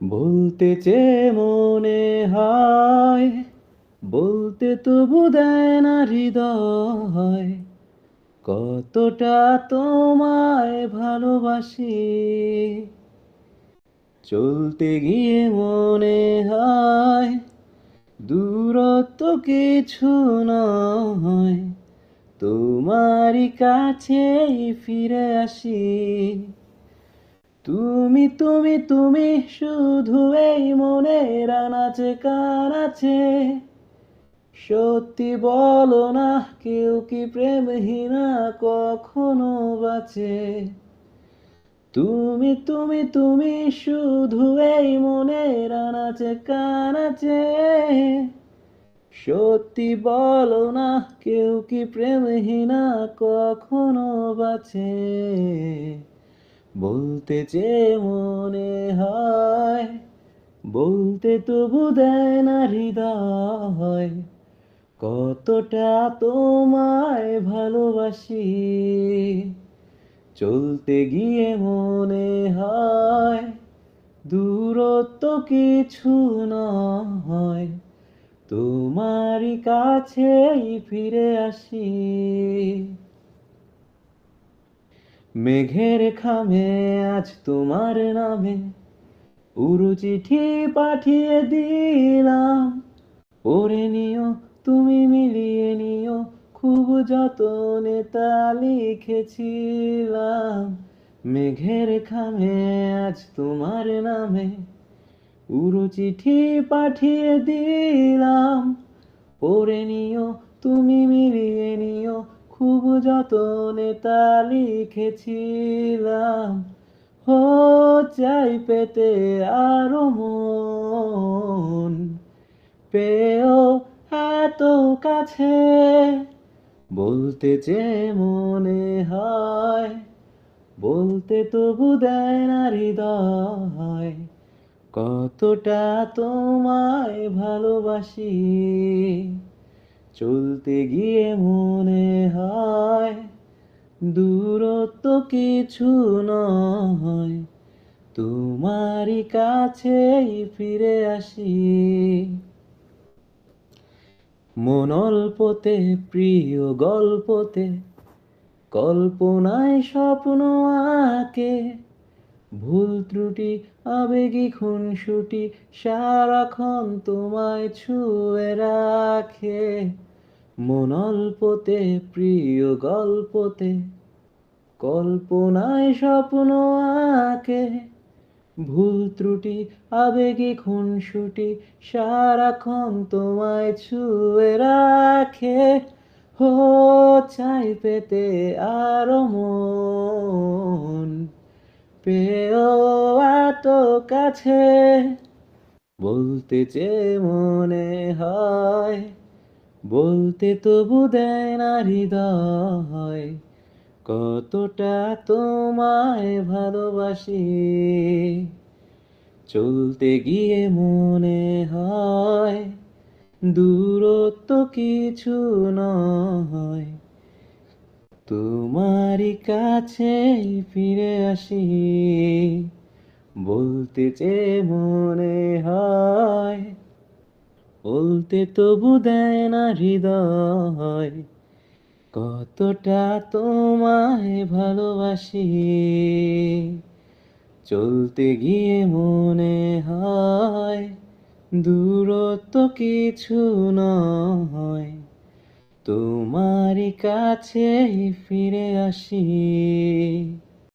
বলতে চেয়ে মনে হয়, বলতে তবু দেয় না হৃদয়, কতটা তোমায় ভালোবাসি। চলতে গিয়ে মনে হয় দূরত্ব কিছু নয়, তোমারই কাছেই ফিরে আসি। তুমি তুমি তুমি শুধু এই মনের আনাচে কানাচে, সত্যি বলো না, কেউ কি প্রেমহীনা কখনো বাঁচে? তুমি তুমি তুমি শুধু এই মনের আনাচে কানাচে, সত্যি বলো না, কেউ কি প্রেমহীনা কখনো বাঁচে? বলতে চেয়ে মনে হয়, বলতে তবু দেয় না হৃদয়, কতটা তোমায় ভালোবাসি। চলতে গিয়ে মনে হয় দূরত্ব কিছু নয়, তোমারই কাছেই ফিরে আসি। মেঘের খামে আজ তোমার নামে উড়ু চিঠি পাঠিয়ে দিলাম, পড়ে নিও, তুমি মিলিয়ে নিও, খুব যতনে তা লিখেছিলাম। মেঘের খামে আজ তোমার নামে উড়ু চিঠি পাঠিয়ে দিলাম, পড়ে নিও, তুমি মিলিয়ে নিও, খুব যতনে তা লিখেছিলাম। ও চাই পেতে আরো মন, পেও এত কাছে। বলতে চেয়ে মনে হয়, বলতে তবু দেয় না হৃদয়, কতটা তোমায় ভালোবাসি। চলতে গিয়ে মনে হয় দূরত্ব কিছু নয়, তোমারই কাছেই ফিরে আসি। মন অল্পতে প্রিয় গল্পতে, কল্পনায় স্বপ্ন আঁকে, ভুল ত্রুটি আবেগী খুনসুটি সারাক্ষণ তোমায় ছুঁয়ে রাখে। মন অল্পতে প্রিয় গল্পতে, কল্পনায় স্বপ্ন আঁকে, ভুল ত্রুটি আবেগী খুনসুটি সারাক্ষণ তোমায় ছুঁয়ে রাখে। ও চাই পেতে আরো মন, পেও এত কাছে। বলতে চেয়ে মনে হয়, বলতে তবু দেয় না হৃদয়, কতটা তোমায় ভালোবাসি। চলতে গিয়ে মনে হয় দূরত্ব কিছু নয়, তোমারই কাছেই ফিরে আসি। বলতে চেয়ে মনে হয়, বলতে তবু দেয় না হৃদয়, কতটা তোমায় ভালোবাসি। চলতে গিয়ে মনে হয় দূরত্ব কিছু নয়, তোমারই কাছেই ফিরে আসি।